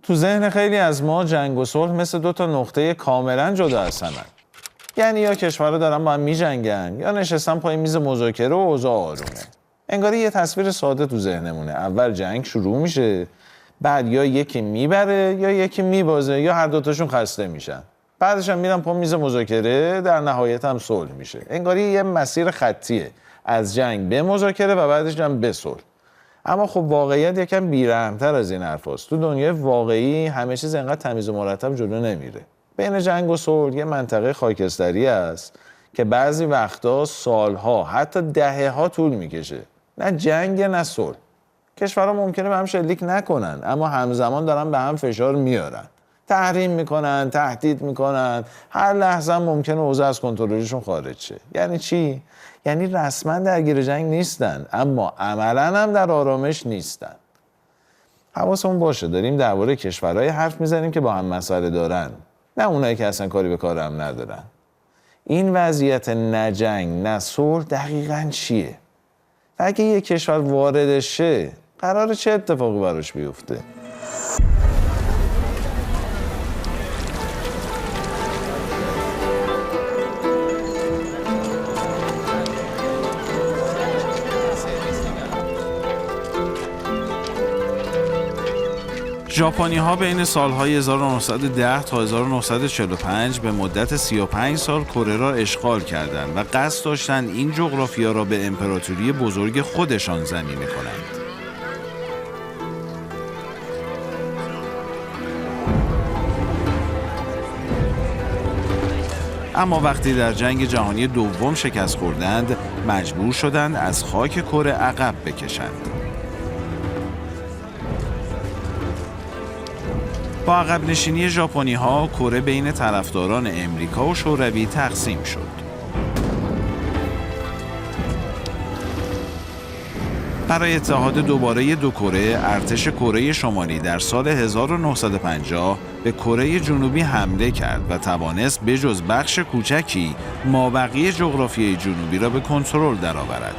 تو ذهن خیلی از ما جنگ و صلح مثل دو تا نقطه کاملا جدا از همن. یعنی یا کشورها دارن با هم میجنگن یا نشستن پای میز مذاکره و اوضاع آرومه. انگاری یه تصویر ساده تو ذهنمونه. اول جنگ شروع میشه، بعد یا یکی میبره یا یکی میبازه یا هر دوتاشون خسته میشن. بعدش هم میرن پا میز مذاکره، در نهایت هم صلح میشه. انگاری یه مسیر خطیه از جنگ به مذاکره و بعدش هم به صلح. اما خب واقعیت یکم بی‌رحم‌تر از این حرفاست. تو دنیای واقعی همه چیز انقدر تمیز و مرتب جلو نمیره. بین جنگ و صلح یه منطقه خاکستری است که بعضی وقتا سالها حتی دهه‌ها طول میکشه. نه جنگ نه صلح. کشورها ممکنه به هم شلیک نکنن اما همزمان دارن به هم فشار میارن. تحریم میکنن، تهدید میکنن، هر لحظه هم ممکنه اوضاع از کنترلشون خارج شه. یعنی چی؟ یعنی رسما درگیر جنگ نیستن اما عملاً هم در آرامش نیستن. حواسمون باشه داریم درباره کشورهای حرف میزنیم که با هم مسئله دارن، نه اونایی که اصلا کاری به کار هم ندارن. این وضعیت نه جنگ نه صلح دقیقاً چیه؟ و اگه یک کشور وارد شه قراره چه اتفاقی براش بیفته؟ ژاپنی‌ها بین سالهای 1910 تا 1945 به مدت 35 سال کره را اشغال کردند و قصد داشتند این جغرافیا را به امپراتوری بزرگ خودشان ضمیمه کنند. اما وقتی در جنگ جهانی دوم شکست خوردند، مجبور شدند از خاک کره عقب بکشند. با عقب نشینی ژاپنی‌ها کره بین طرفداران امریکا و شوروی تقسیم شد. برای اتحاد دوباره دو کره، ارتش کره شمالی در سال 1950 به کره جنوبی حمله کرد و توانست بجز بخش کوچکی مابقی جغرافیای جنوبی را به کنترل درآورد.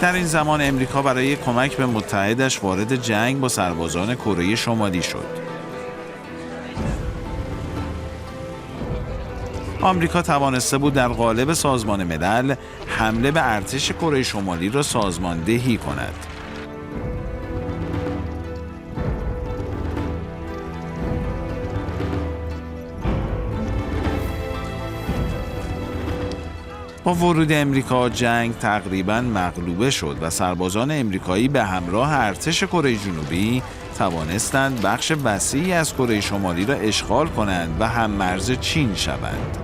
در این زمان امریکا برای کمک به متحدش وارد جنگ با سربازان کره شمالی شد. آمریکا توانسته بود در قالب سازمان ملل حمله به ارتش کره شمالی را سازماندهی کند. با ورود امریکا جنگ تقریباً مغلوبه شد و سربازان امریکایی به همراه ارتش کره جنوبی توانستند بخش وسیعی از کره شمالی را اشغال کنند و هم مرز چین شوند.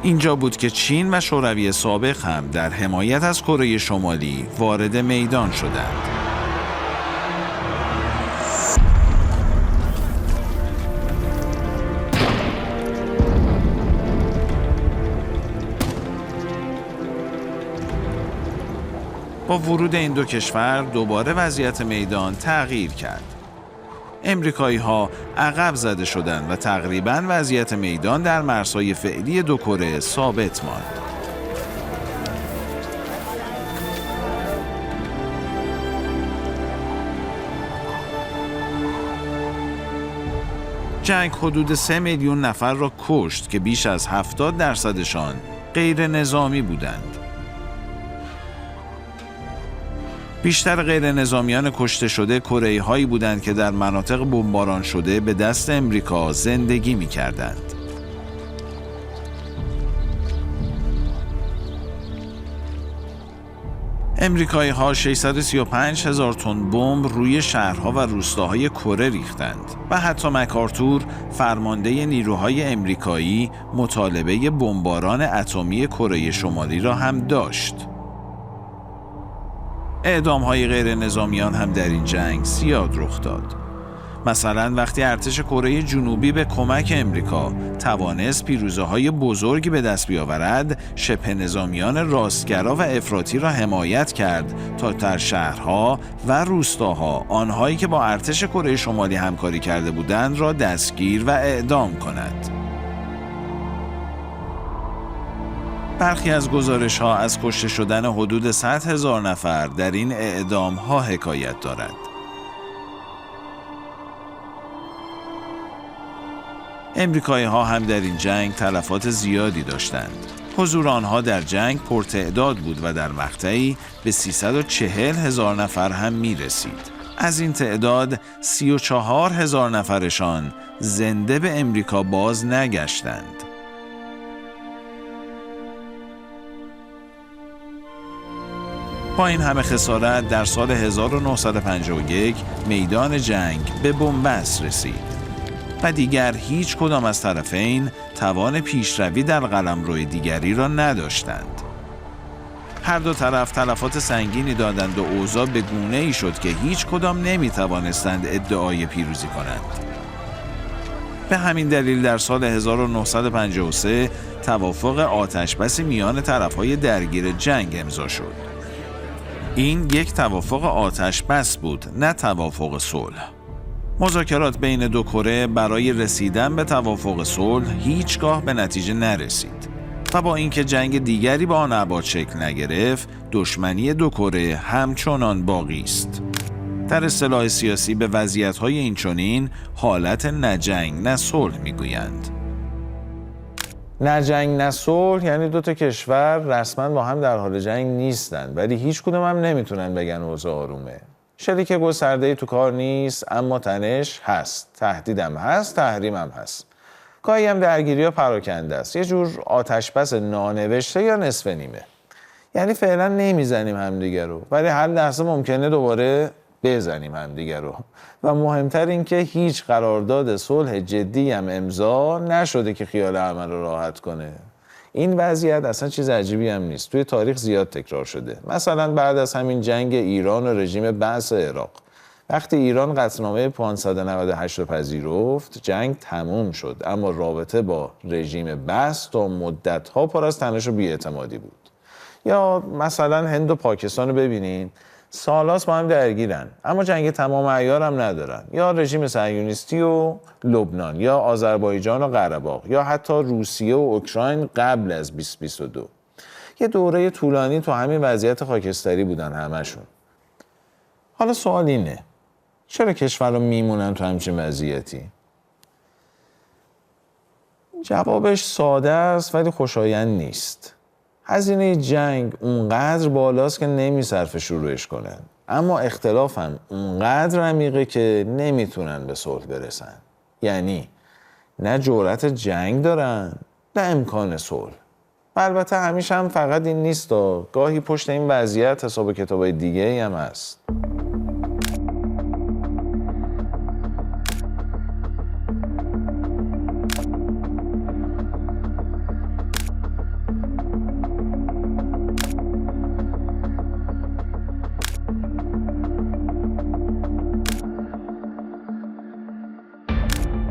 اینجا بود که چین و شوروی سابق هم در حمایت از کره شمالی وارد میدان شدند. با ورود این دو کشور دوباره وضعیت میدان تغییر کرد. امریکایی‌ها عقب زده شدند و تقریباً وضعیت میدان در مرزهای فعلی دو کره ثابت ماند. جنگ حدود 3 میلیون نفر را کشت که بیش از 70% غیر نظامی بودند. بیشتر غیر نظامیان کشته شده کره‌ای هایی بودند که در مناطق بمباران شده به دست امریکا زندگی می کردند. امریکایی ها 635,000 تن بمب روی شهرها و روستاهای کره ریختند و حتی مکارتور فرمانده نیروهای امریکایی مطالبه بمباران اتمی کره شمالی را هم داشت. اعدام‌های غیر نظامیان هم در این جنگ زیاد رخ داد. مثلا وقتی ارتش کره جنوبی به کمک امریکا توانست پیروزی‌های بزرگی به دست بیاورد، شبه نظامیان راستگرا و افراطی را حمایت کرد تا در شهرها و روستاها آنهایی که با ارتش کره شمالی همکاری کرده بودند را دستگیر و اعدام کند. برخی از گزارش‌ها از کشته شدن حدود 100,000 نفر در این اعدام‌ها حکایت دارد. امریکایی‌ها هم در این جنگ تلفات زیادی داشتند. حضور آنها در جنگ پرتعداد بود و در مقطعی به 340,000 نفر هم می‌رسید. از این تعداد 34,000 نفرشان زنده به امریکا باز نگشتند. با این همه خسارت در سال 1951 میدان جنگ به بنبست رسید و دیگر هیچ کدام از طرفین توان پیشروی در قلمرو دیگری را نداشتند. هر دو طرف تلفات سنگینی دادند و اوضاع به گونه‌ای شد که هیچ کدام نمی‌توانستند ادعای پیروزی کنند. به همین دلیل در سال 1953 توافق آتش‌بس میان طرف‌های درگیر جنگ امضا شد. این یک توافق آتش‌بس بود، نه توافق صلح. مذاکرات بین دو کره برای رسیدن به توافق صلح هیچگاه به نتیجه نرسید و با اینکه جنگ دیگری با آن ابعاد شکل نگرفت، دشمنی دو کره همچنان باقی است. در اصطلاح سیاسی به وضعیت‌های اینچنین حالت نه جنگ نه صلح می‌گویند. نه جنگ نه صلح یعنی دو تا کشور رسما با هم در حال جنگ نیستن، ولی هیچ کدوم هم نمیتونن بگن اوضاع آرومه. شریک گسترده‌ای تو کار نیست، اما تنش هست، تهدیدم هست، تحریمم هست. گاهی هم درگیری‌ها پراکنده است، یه جور آتش‌بس نانوشته یا نصف نیمه. یعنی فعلا نمیزنیم همدیگه رو، ولی هر لحظه ممکنه دوباره بزنیم همدیگه رو. و مهمتر این که هیچ قرارداد صلح جدی هم امضا نشده که خیال همه رو راحت کنه. این وضعیت اصلا چیز عجیبی هم نیست، توی تاریخ زیاد تکرار شده. مثلا بعد از همین جنگ ایران و رژیم بعث عراق، وقتی ایران قطعنامه 598 رو پذیرفت، جنگ تموم شد، اما رابطه با رژیم بعث تا مدت‌ها پر از تنش و بی‌اعتمادی بود. یا مثلا هند و پاکستان رو ببینین، سالاست با هم درگیرن اما جنگ تمام عیار هم ندارن. یا رژیم صهیونیستی و لبنان، یا آذربایجان و قره‌باغ، یا حتی روسیه و اوکراین قبل از 2022. یه دوره طولانی تو همین وضعیت خاکستری بودن همشون. حالا سوال اینه، چرا کشورها میمونن تو همچین وضعیتی؟ جوابش ساده است ولی خوشایند نیست. هزینه جنگ اونقدر بالاست که نمیصرفه شروعش کنن، اما اختلاف هم اونقدر عمیقه که نمیتونن به صلح برسن. یعنی نه جرأت جنگ دارن نه امکان صلح. البته همیشه هم فقط این نیست، گاهی پشت این وضعیت حساب و کتابای دیگه هم هست.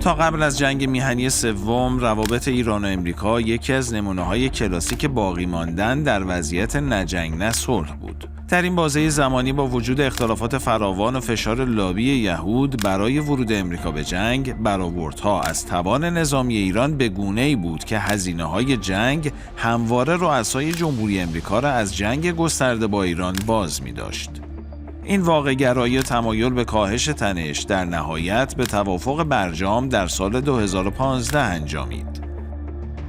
تا قبل از جنگ میهنی سوم، روابط ایران و امریکا یکی از نمونه‌های کلاسیک باقی ماندن در وضعیت نه جنگ نه صلح بود. در این بازه زمانی با وجود اختلافات فراوان و فشار لابی یهود برای ورود امریکا به جنگ، برآوردها از توان نظامی ایران به گونه‌ای بود که هزینه‌های جنگ همواره رؤسای جمهوری امریکا را از جنگ گسترده با ایران باز می‌داشت. این واقع‌گرایی تمایل به کاهش تنش در نهایت به توافق برجام در سال 2015 انجامید.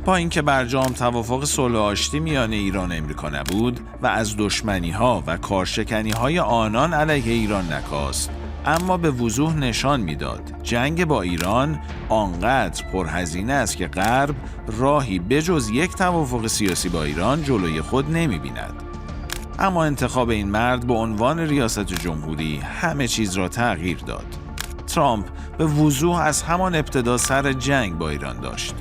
با اینکه برجام توافق صلح آشتی میان ایران و امریکا نبود و از دشمنی‌ها و کارشکنی‌های آنان علیه ایران نکاست، اما به وضوح نشان میداد جنگ با ایران آنقدر پرهزینه است که غرب راهی بجز یک توافق سیاسی با ایران جلوی خود نمی‌بیند. اما انتخاب این مرد به عنوان ریاست جمهوری همه چیز را تغییر داد. ترامپ به وضوح از همان ابتدا سر جنگ با ایران داشت.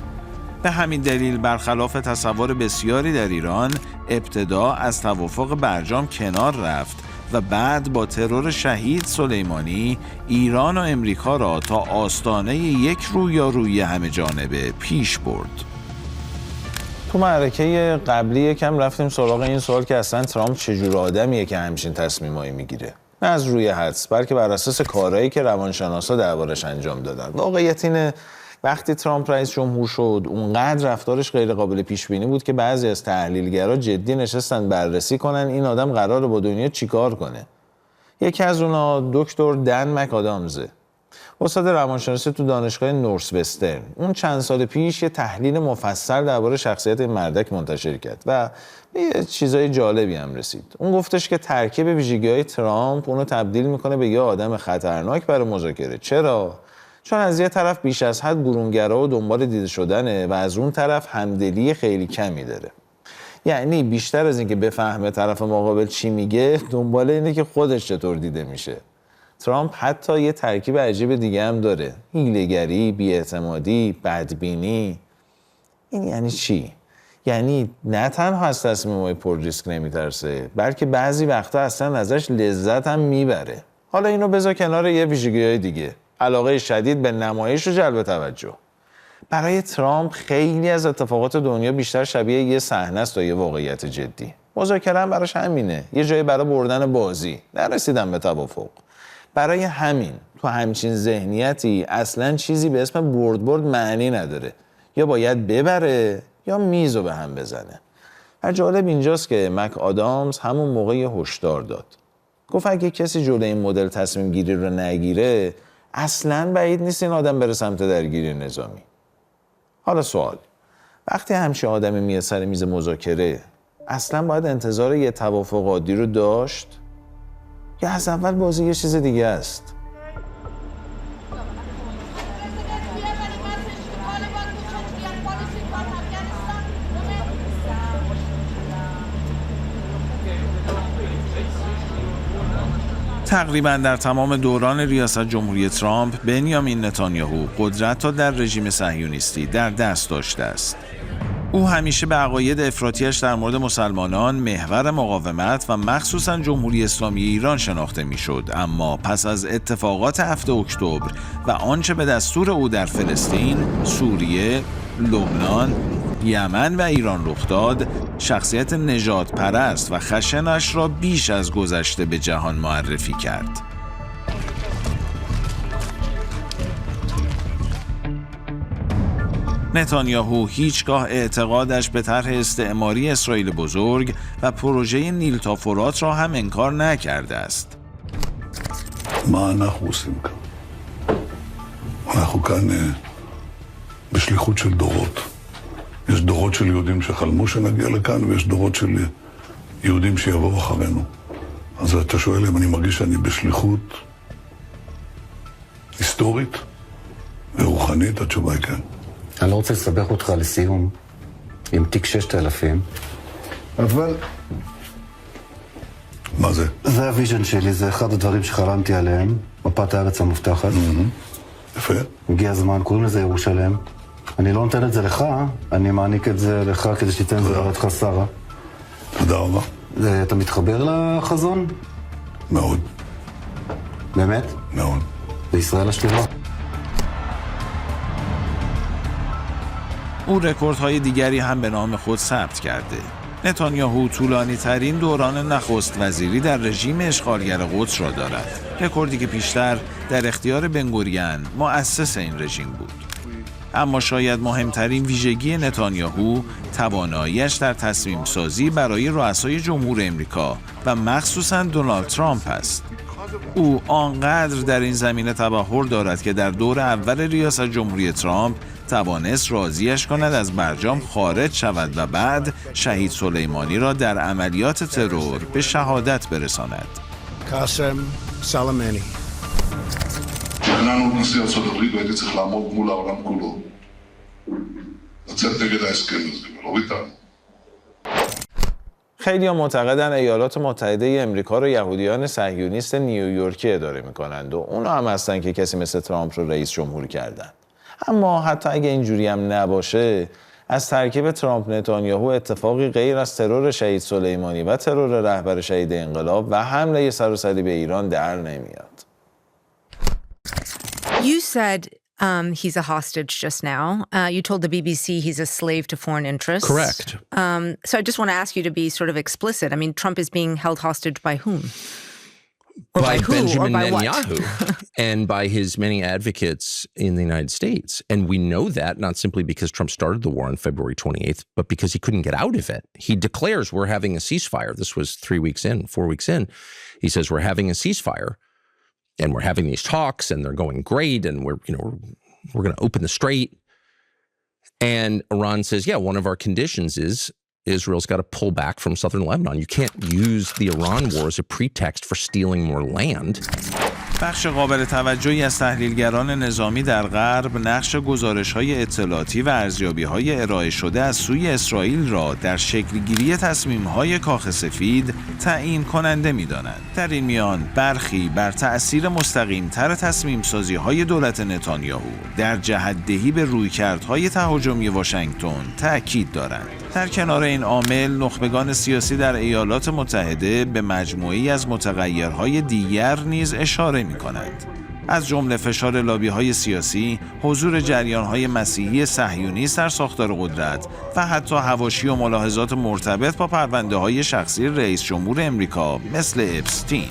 به همین دلیل برخلاف تصور بسیاری در ایران، ابتدا از توافق برجام کنار رفت و بعد با ترور شهید سلیمانی ایران و امریکا را تا آستانه یک رویارویی همه جانبه پیش برد. تو معرکه قبلی یکم رفتیم سراغ این سوال که اصلا ترامپ چجور آدمیه که همچین تصمیمایی میگیره. نه از روی حدس، بلکه بر اساس کارهایی که روانشناسا دربارش انجام دادن. واقعیت اینه وقتی ترامپ رئیس جمهور شد اونقدر رفتارش غیر قابل پیش بینی بود که بعضی از تحلیلگرا جدی نشستن بررسی کنن این آدم قراره با دنیا چیکار کنه. یکی از اونا دکتر دن مکادامزه، استاد روانشناسی تو دانشگاه نورس وسترن. اون چند سال پیش یه تحلیل مفصل درباره شخصیت این مردک منتشر کرد و به یه چیزای جالبی هم رسید. اون گفتش که ترکیب ویژگی‌های ترامپ اونو تبدیل میکنه به یه آدم خطرناک برای مذاکره. چرا؟ چون از یه طرف بیش از حد برونگرا و دنبال دیده شدنه و از اون طرف همدلی خیلی کمی داره. یعنی بیشتر از اینکه بفهمه طرف مقابل چی میگه، دنبال اینه که خودش چطور دیده میشه. ترامپ حتی یه ترکیب عجیب دیگه هم داره: حیله‌گری، بی‌اعتمادی، بدبینی. این یعنی چی؟ یعنی نه تنها از تصمیم‌های پر ریسک نمیترسه، بلکه بعضی وقتا اصلا ازش لذت هم میبره. حالا اینو بذار کنار یه ویژگی‌های دیگه: علاقه شدید به نمایش و جلب توجه. برای ترامپ خیلی از اتفاقات دنیا بیشتر شبیه یه صحنه است تا یه واقعیت جدی. مذاکره هم براش همینه، یه جایی برای بردن بازی، نرسیدن به توافق. برای همین تو همچین ذهنیتی اصلاً چیزی به اسم برد معنی نداره. یا باید ببره یا میزو به هم بزنه. و جالب اینجاست که مک آدامز همون موقع یه هشدار داد. گفت اگه کسی جلوی این مدل تصمیم گیری رو نگیره، اصلاً بعید نیست این آدم بره سمت درگیری نظامی. حالا سوال: وقتی همچین آدمی میاد سر میز مذاکره، اصلاً باید انتظار یه توافق عادی رو داشت؟ یا از اول بازی یه چیز دیگه است؟ تقریباً در تمام دوران ریاست جمهوری ترامپ، بنیامین نتانیاهو قدرت را در رژیم صهیونیستی در دست داشته است. او همیشه به عقاید افراطیش در مورد مسلمانان محور مقاومت و مخصوصاً جمهوری اسلامی ایران شناخته میشد، اما پس از اتفاقات 7 اکتبر و آنچه به دستور او در فلسطین، سوریه، لبنان، یمن و ایران رخ داد، شخصیت نژاد پرست و خشنش را بیش از گذشته به جهان معرفی کرد. نتانیاهو هیچگاه اعتقادش به طرح استعماری اسرائیل بزرگ و پروژه نیل تا فرات را هم انکار نکرده است. מה אנחנו עושים כאן? אנחנו כאן בשליחות של דורות. יש דורות של יהודים שחלמו שנגיע לכאן, ויש דורות של יהודים שיבואו אחרינו. אז אתה שואל אם אני מרגיש שאני בשליחות היסטורית ורוחנית, התשובה היא כן. אני לא רוצה לסבך אותך לסיום עם תיק 6000. אבל... מה זה? זה הוויז'ן שלי, זה אחד הדברים שחלמתי עליהם, מפת הארץ המובטחת. יפה. הגיע הזמן, קוראים לזה ירושלם. אני לא נותן את זה לך, אני מעניק את זה לך כדי שתיתן את זה לרדך שרה. תודה רבה. אתה מתחבר לחזון? מאוד. באמת? מאוד. בישראל השלמה. او رکوردهای دیگری هم به نام خود ثبت کرده. نتانیاهو طولانی ترین دوران نخست وزیری در رژیم اشغالگر قدس را دارد. رکوردی که پیشتر در اختیار بنگوریان مؤسس این رژیم بود. اما شاید مهمترین ویژگی نتانیاهو تواناییش در تصمیم سازی برای رؤسای جمهور امریکا و مخصوصاً دونالد ترامپ است. او آنقدر در این زمینه تبحر دارد که در دور اول ریاست جمهوری ترامپ توانست راضیش کند از برجام خارج شود و بعد شهید سلیمانی را در عملیات ترور به شهادت برساند. قاسم سلیمانی. תכננו את נשיא ארצות הברית והייתי צריך לעמוד מול העולם כולו. לצאת נגד ההסכם הזה, ולא איתנו. خیلی ها معتقدن ایالات متحده امریکا رو یهودیان صهیونیست نیویورکی اداره میکنند و اونا هم هستن که کسی مثل ترامپ رو رئیس جمهور کردن. اما حتی اگه اینجوری هم نباشه، از ترکیب ترامپ نتانیاهو اتفاقی غیر از ترور شهید سلیمانی و ترور رهبر شهید انقلاب و حمله سراسری به ایران در نمیاد. You said he's a hostage just now. You told the BBC he's a slave to foreign interests. Correct. So I just want to ask you to be sort of explicit. I mean, Trump is being held hostage by whom? Or by who? Benjamin or by Netanyahu and by his many advocates in the United States. And we know that not simply because Trump started the war on February 28th, but because he couldn't get out of it. He declares we're having a ceasefire. This was 4 weeks in. He says we're having a ceasefire. And we're having these talks, and they're going great, and we're going to open the strait. And Iran says, yeah, one of our conditions is Israel's got to pull back from southern Lebanon. You can't use the Iran war as a pretext for stealing more land. بخش قابل توجهی از تحلیلگران نظامی در غرب نقش گزارش‌های اطلاعاتی و ارزیابی‌های ارائه شده از سوی اسرائیل را در شکل‌گیری تصمیم‌های کاخ سفید تعیین کننده می‌دانند. در این میان برخی بر تأثیر مستقیم‌تر تصمیم‌سازی‌های دولت نتانیاهو در جهت‌دهی به رویکردهای تهاجمی واشنگتن تأکید دارند. در کنار این عامل، نخبگان سیاسی در ایالات متحده به مجموعه‌ای از متغیرهای دیگر نیز اشاره می‌کنند. از جمله فشار لابی‌های سیاسی، حضور جریان‌های مسیحی صهیونیست در ساختار قدرت و حتی حواشی و ملاحظات مرتبط با پرونده‌های شخصی رئیس جمهور امریکا مثل اپستین.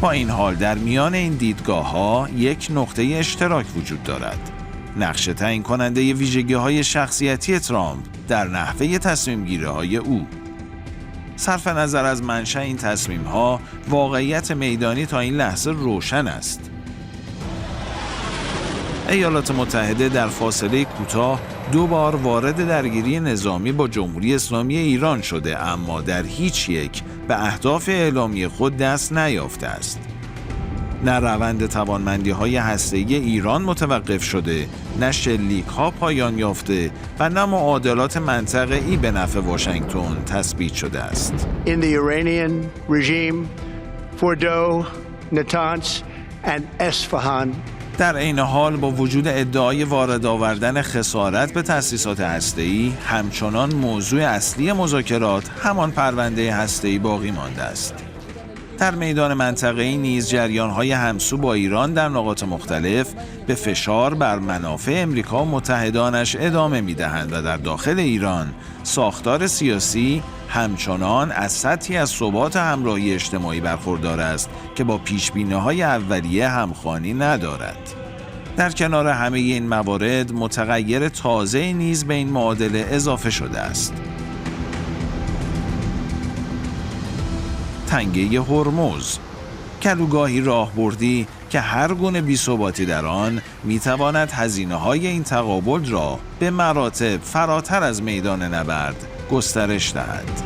با این حال در میان این دیدگاه‌ها یک نقطه اشتراک وجود دارد. نقش تعیین کننده ویژگی‌های شخصیتی ترامپ در نحوه تصمیم‌گیری‌های او. صرف نظر از منشأ این تصمیم‌ها، واقعیت میدانی تا این لحظه روشن است. ایالات متحده در فاصله کوتاه 2 بار وارد درگیری نظامی با جمهوری اسلامی ایران شده، اما در هیچ یک به اهداف اعلامی خود دست نیافته است. نه روند توانمندی‌های هسته‌ای ایران متوقف شده، نه شلیک‌ها پایان یافته و نه معادلات منطقه‌ای به نفع واشنگتن تثبیت شده است. In the Iranian regime, Fordow, Natanz, and Esfahan. در عین حال با وجود ادعای وارد آوردن خسارت به تأسیسات هسته‌ای، همچنان موضوع اصلی مذاکرات همان پرونده هسته‌ای باقی مانده است. در میدان منطقه‌ای نیز جریان‌های همسو با ایران در نقاط مختلف به فشار بر منافع امریکا و متحدانش ادامه می‌دهند و در داخل ایران ساختار سیاسی همچنان از سطحی از ثبات همراهی اجتماعی برخوردار است که با پیش‌بینی‌های اولیه همخوانی ندارد. در کنار همه این موارد متغیر تازه نیز به این معادله اضافه شده است. تنگه هرمز، کلوگاهی راهبردی که هر گونه بی‌ثباتی در آن می‌تواند هزینه‌های این تقابل را به مراتب فراتر از میدان نبرد گسترش دهد.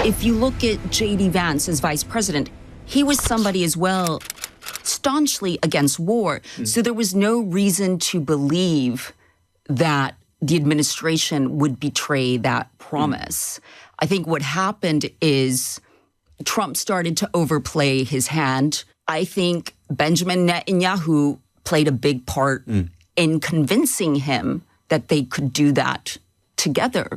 If you look at J.D. Vance as vice president, he was somebody as well staunchly against war. So there was no reason to believe that the administration would betray that promise. I think what happened is Trump started to overplay his hand. I think Benjamin Netanyahu played a big part in convincing him that they could do that together,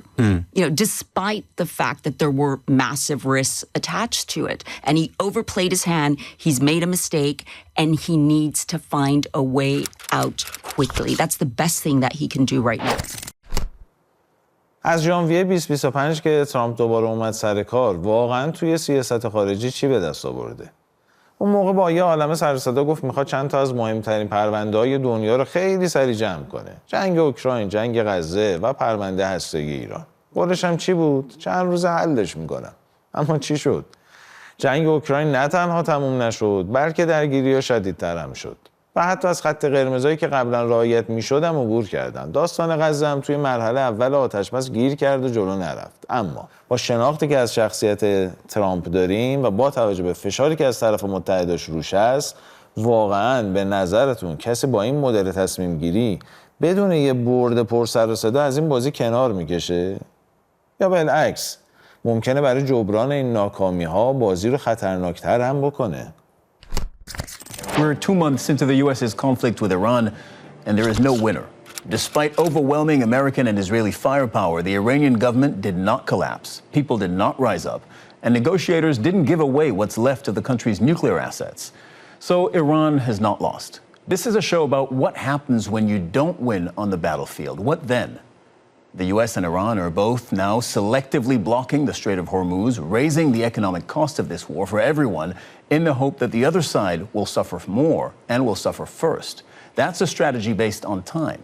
despite the fact that there were massive risks attached to it. And he overplayed his hand, he's made a mistake, and he needs to find a way out quickly. That's the best thing that he can do right now. از ژانویه 2025 که ترامپ دوباره اومد سر کار، واقعا توی سیاست خارجی چی به دست آورده؟ اون موقع با یه عالمه سر صدا گفت میخواد چند تا از مهمترین پرونده‌های دنیا رو خیلی سریع جمع کنه. جنگ اوکراین، جنگ غزه و پرونده هسته‌ای ایران. قولش هم چی بود؟ چند روز حلش میکنم. اما چی شد؟ جنگ اوکراین نه تنها تموم نشد، بلکه درگیری‌ها شدیدتر هم شد. و حتی از خط قرمزایی که قبلا رعایت میشد هم عبور کردن. داستان غزه هم توی مرحله اول آتش‌بس گیر کرد و جلو نرفت. اما با شناختی که از شخصیت ترامپ داریم و با توجه به فشاری که از طرف متحداش روش است، واقعاً به نظرتون کسی با این مدل تصمیم گیری بدون یه برد پر سر و صدا از این بازی کنار میکشه؟ یا بالعکس ممکنه برای جبران این ناکامی‌ها بازی رو خطرناکتر هم بکنه؟ We're 2 months into the U.S.'s conflict with Iran, and there is no winner. Despite overwhelming American and Israeli firepower, the Iranian government did not collapse. People did not rise up, and negotiators didn't give away what's left of the country's nuclear assets. So Iran has not lost. This is a show about what happens when you don't win on the battlefield. What then? The U.S. and Iran are both now selectively blocking the Strait of Hormuz, raising the economic cost of this war for everyone in the hope that the other side will suffer more and will suffer first. That's a strategy based on time.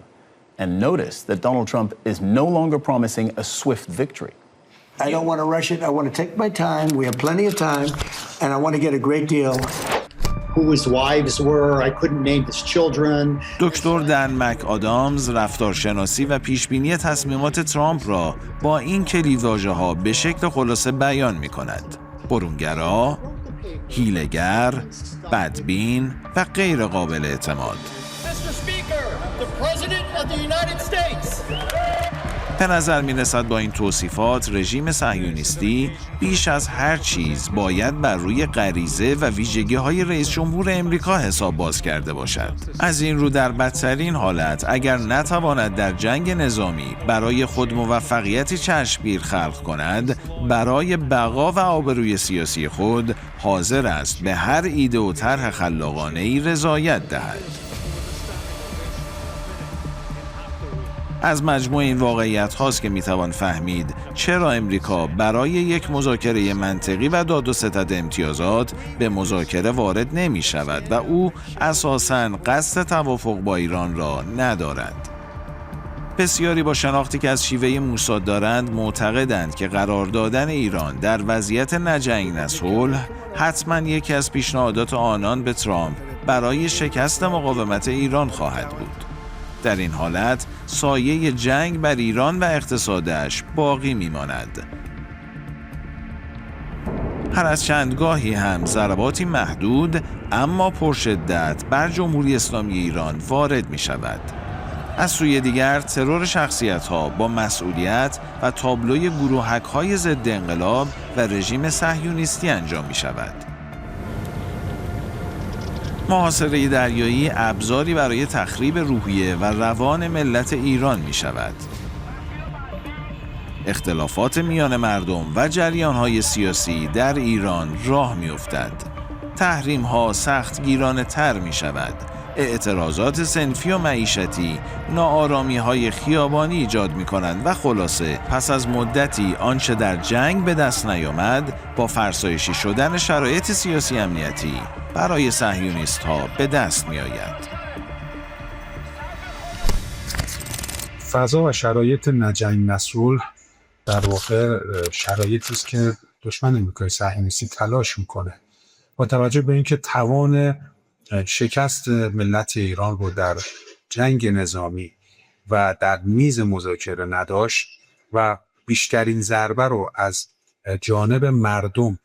And notice that Donald Trump is no longer promising a swift victory. I don't want to rush it. I want to take my time. We have plenty of time, and I want to get a great deal. Who his wives were. I couldn't name his children. دکتر دن مک آدامز رفتارشناسی و پیشبینی تصمیمات ترامپ را با این کلیدواژه‌ها به شکل خلاصه بیان می‌کند: برونگرا، حیله‌گر، بدبین و غیر قابل اعتماد. به نظر می‌رسد با این توصیفات رژیم صهیونیستی بیش از هر چیز باید بر روی غریزه و ویژگی‌های رئیس جمهور امریکا حساب باز کرده باشد. از این رو در بدترین حالت اگر نتواند در جنگ نظامی برای خود موفقیتی چشمگیر خلق کند، برای بقا و آبروی سیاسی خود حاضر است به هر ایده و طرح خلاقانه‌ای رضایت دهد. از مجموع این واقعیت هاست که میتوان فهمید چرا امریکا برای یک مذاکره منطقی و داد و ستد امتیازات به مذاکره وارد نمی شود و او اساساً قصد توافق با ایران را ندارد. بسیاری با شناختی که از شیوه موساد دارند معتقدند که قرار دادن ایران در وضعیت نه جنگ نه صلح حتماً یکی از پیشنهادات آنان به ترامپ برای شکست مقاومت ایران خواهد بود. در این حالت سایه جنگ بر ایران و اقتصادش باقی میماند. هر از چندگاهی هم ضرباتی محدود اما پرشدت بر جمهوری اسلامی ایران وارد می شود. از سوی دیگر ترور شخصیت‌ها با مسئولیت و تابلوی گروهک‌های ضد انقلاب و رژیم صهیونیستی انجام می شود. محاصره دریایی ابزاری برای تخریب روحیه و روان ملت ایران می شود. اختلافات میان مردم و جریان‌های سیاسی در ایران راه می افتد. تحریم‌ها سختگیرانه تر می شود. اعتراضات صنفی و معیشتی ناآرامی‌های خیابانی ایجاد می‌کنند و خلاصه پس از مدتی آنچه در جنگ به دست نیامد با فرسایشی شدن شرایط سیاسی امنیتی برای صهیونیست‌ها به دست می‌آید. فضا و شرایط نه جنگ نه صلح در واقع شرایطی است که دشمن آمریکای صهیونیستی تلاش می‌کنه با توجه به اینکه توان شکست ملت ایران رو در جنگ نظامی و در میز مذاکره نداشت و بیشترین ضربه رو از جانب مردم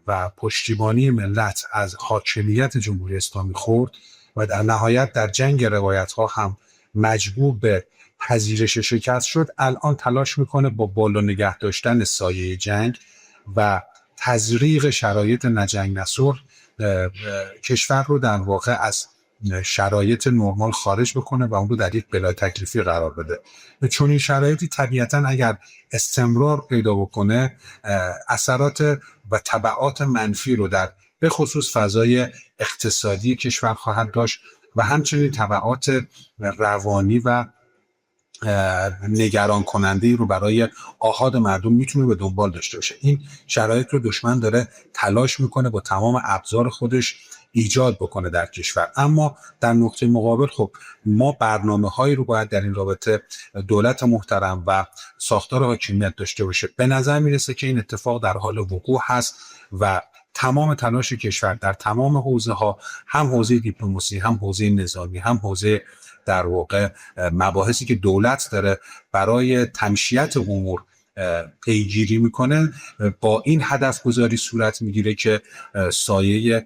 و پشتیبانی ملت از حاکمیت جمهوری اسلامی خورد و در نهایت در جنگ روایت‌ها هم مجبور به پذیرش شکست شد. الان تلاش میکنه با بالا نگه داشتن سایه جنگ و تزریق شرایط نه جنگ نه صلح کشور رو در واقع از شرایط نرمال خارج بکنه و اون رو در یک بلا تکلیفی قرار بده. چون این شرایطی طبیعتاً اگر استمرار پیدا بکنه اثرات و تبعات منفی رو در به خصوص فضای اقتصادی کشور خواهد داشت و همچنین تبعات روانی و نگران کننده رو برای آحاد مردم میتونه به دنبال داشته باشه. این شرایط رو دشمن داره تلاش میکنه با تمام ابزار خودش ایجاد بکنه در کشور. اما در نقطه مقابل خب ما برنامه‌هایی رو باید در این رابطه دولت محترم و ساختار حاکمیت داشته باشه. به نظر میرسه که این اتفاق در حال وقوع هست و تمام تلاش کشور در تمام حوزه‌ها، هم حوزه دیپلماسی، هم حوزه نظامی، هم حوزه در واقع مباحثی که دولت داره برای تمشیت امور پیگیری میکنه، با این هدف گذاری صورت میگیره که سایه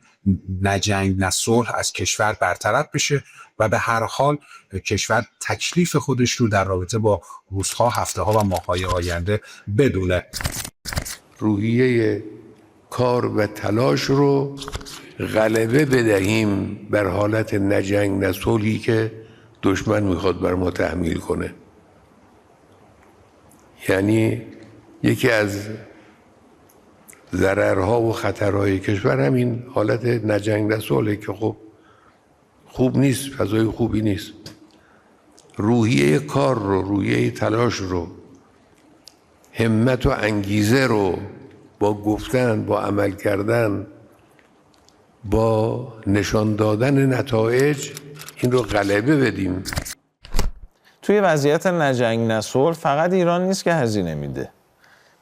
نه جنگ نه صلح از کشور برطرف بشه و به هر حال کشور تکلیف خودش رو در رابطه با روزها، هفته‌ها و ماه‌های آینده بدونه. روحیه کار و تلاش رو غلبه بدهیم بر حالت نجنگ نه صلحی که دشمن میخواد بر ما تحمیل کنه. یعنی یکی از ضررها و خطرهای کشور همین حالت نجنگ نه صلحه که خب خوب نیست، فضای خوبی نیست. روحیه کار رو، روحیه تلاش رو، همت و انگیزه رو با گفتن، با عمل کردن، با نشان دادن نتایج این رو غلبه بدیم. توی وضعیت نجنگ نه صلح فقط ایران نیست که هزینه میده.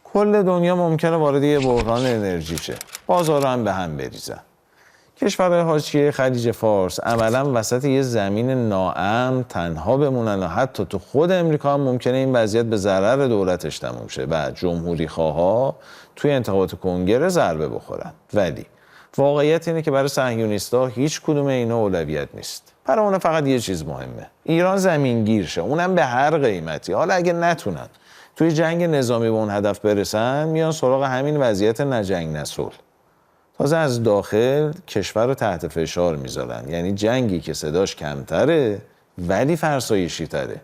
کل دنیا ممکنه وارد یه بحران انرژی شه. بازارها هم به هم بریزن. کشورهای حاشیه خلیج فارس عملاً وسط یه زمین ناامن تنها بمونن و حتی تو خود امریکا هم ممکنه این وضعیت به ضرر دولتش تموم شه و جمهوری خواها توی انتخابات کنگره ضربه بخورن. ولی واقعیت اینه که برای صهیونیست‌ها هیچ کدوم اینا اولویت نیست. برای اون فقط یه چیز مهمه. ایران زمینگیر شه، اونم به هر قیمتی. حالا اگه نتونن توی جنگ نظامی به اون هدف برسن، میان سراغ همین وضعیت نجنگ نه صلح. تازه از داخل کشور رو تحت فشار میذارن. یعنی جنگی که صداش کمتره ولی فرسایشی تره.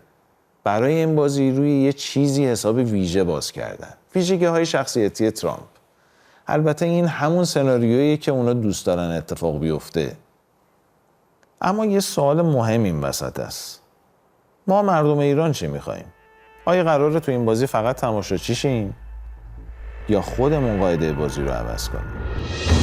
برای این بازی روی یه چیزی حساب ویژه باز کردن. ویژگی‌های شخصیتی ترامپ. البته این همون سناریویی که اونا دوست دارن اتفاق بیفته. اما یه سوال مهم این وسط است. ما مردم ایران چی میخواییم؟ آیا قراره تو این بازی فقط تماشاچی شیم؟ یا خودمون قاعده بازی رو عوض کنیم؟